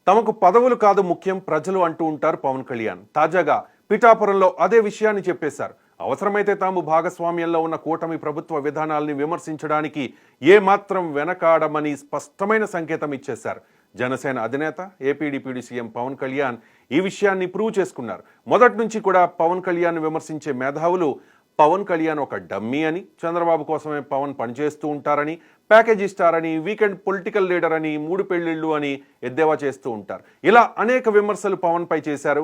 తమకు పదవులు కాదు ముఖ్యం ప్రజలు అంటూ ఉంటారు పవన్ కళ్యాణ్. తాజాగా పిఠాపురంలో అదే విషయాన్ని చెప్పేశారు. అవసరమైతే తాము భాగస్వామ్యంలో ఉన్న కూటమి ప్రభుత్వ విధానాల్ని విమర్శించడానికి ఏమాత్రం వెనకాడమని స్పష్టమైన సంకేతం ఇచ్చేశారు. జనసేన అధినేత AP deputy CM Pawan Kalyan ఈ విషయాన్ని ప్రూవ్ చేసుకున్నారు. మొదటి నుంచి కూడా పవన్ కళ్యాణ్ విమర్శించే మేధావులు పవన్ కళ్యాణ్ ఒక డమ్మీ అని, చంద్రబాబు కోసమే పవన్ పనిచేస్తూ ఉంటారని, ప్యాకేజీ స్టార్ అని, వీకెండ్ పొలిటికల్ లీడర్ అని, 3 పెళ్లిళ్ళు అని ఎద్దేవా చేస్తూ ఉంటారు. ఇలా అనేక విమర్శలు పవన్ పై చేశారు.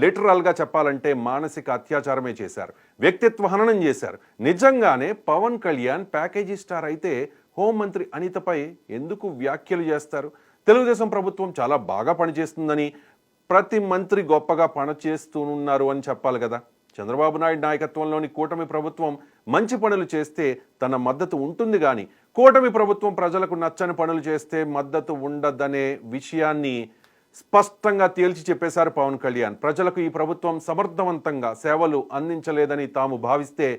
లిటరల్గా చెప్పాలంటే మానసిక అత్యాచారమే చేశారు, వ్యక్తిత్వ హననం చేశారు. నిజంగానే పవన్ కళ్యాణ్ ప్యాకేజీ స్టార్ అయితే హోంమంత్రి అనితపై ఎందుకు వ్యాఖ్యలు చేస్తారు? తెలుగుదేశం ప్రభుత్వం చాలా బాగా పనిచేస్తుందని, ప్రతి మంత్రి గొప్పగా పనిచేస్తున్నారు అని చెప్పాలి కదా. చంద్రబాబు నాయుడు నాయకత్వంలోని కూటమి ప్రభుత్వం మంచి పనులు చేస్తే తన మద్దతు ఉంటుంది, కానీ కూటమి ప్రభుత్వం ప్రజలకు నచ్చని పనులు చేస్తే మద్దతు ఉండదనే విషయాన్ని స్పష్టంగా తేల్చి చెప్పేశారు పవన్ కళ్యాణ్. ప్రజలకు ఈ ప్రభుత్వం సమర్థవంతంగా సేవలు అందించలేదని తాము భావిస్తే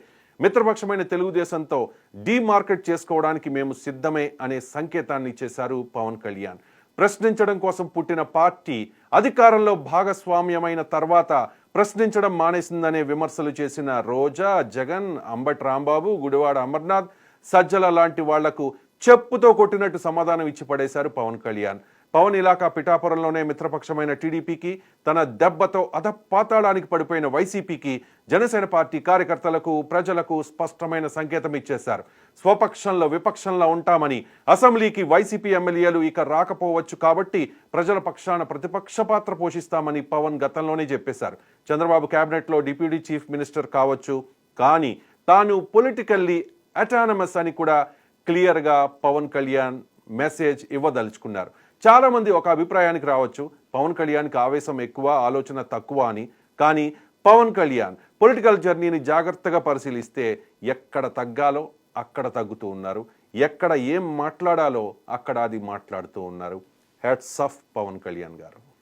మిత్రపక్షమైన తెలుగుదేశంతో డీమార్కెట్ చేసుకోవడానికి మేము సిద్ధమే అనే సంకేతాన్ని ఇచ్చేశారు పవన్ కళ్యాణ్. ప్రశ్నించడం కోసం పుట్టిన పార్టీ అధికారంలో భాగస్వామ్యమైన తర్వాత ప్రశ్నించడం మానేసిందనే విమర్శలు చేసిన రోజా, జగన్, అంబటి రాంబాబు, గుడివాడ అమర్నాథ్, సజ్జల లాంటి వాళ్లకు చెప్పుతో కొట్టినట్టు సమాధానం ఇచ్చి పడేశారు పవన్ కళ్యాణ్. పవన్ ఇలాకా పిఠాపురంలోనే మిత్రపక్షమైన టీడీపీకి, తన దెబ్బతో అధపాతాళానికి పడిపోయిన వైసీపీకి, జనసేన పార్టీ కార్యకర్తలకు, ప్రజలకు స్పష్టమైన సంకేతం ఇచ్చేశారు. స్వపక్షంలో విపక్షంలో ఉంటామని, అసెంబ్లీకి వైసీపీ ఎమ్మెల్యేలు ఇక రాకపోవచ్చు కాబట్టి ప్రజల పక్షాన ప్రతిపక్ష పాత్ర పోషిస్తామని పవన్ గతంలోనే చెప్పేశారు. చంద్రబాబు క్యాబినెట్లో డిప్యూటీ చీఫ్ మినిస్టర్ కావచ్చు, కానీ తాను పొలిటికల్లీ అటానమస్ అని కూడా క్లియర్గా పవన్ కళ్యాణ్ మెసేజ్ ఇవ్వదలుచుకున్నారు. చాలా మంది ఒక అభిప్రాయానికి రావచ్చు, పవన్ కళ్యాణ్కి ఆవేశం ఎక్కువ, ఆలోచన తక్కువ అని. కానీ పవన్ కళ్యాణ్ పొలిటికల్ జర్నీని జాగ్రత్తగా పరిశీలిస్తే ఎక్కడ తగ్గాలో అక్కడ తగ్గుతూ ఉన్నారు, ఎక్కడ ఏం మాట్లాడాలో అక్కడ అది మాట్లాడుతూ ఉన్నారు. హ్యాట్స్ ఆఫ్ పవన్ కళ్యాణ్ గారు.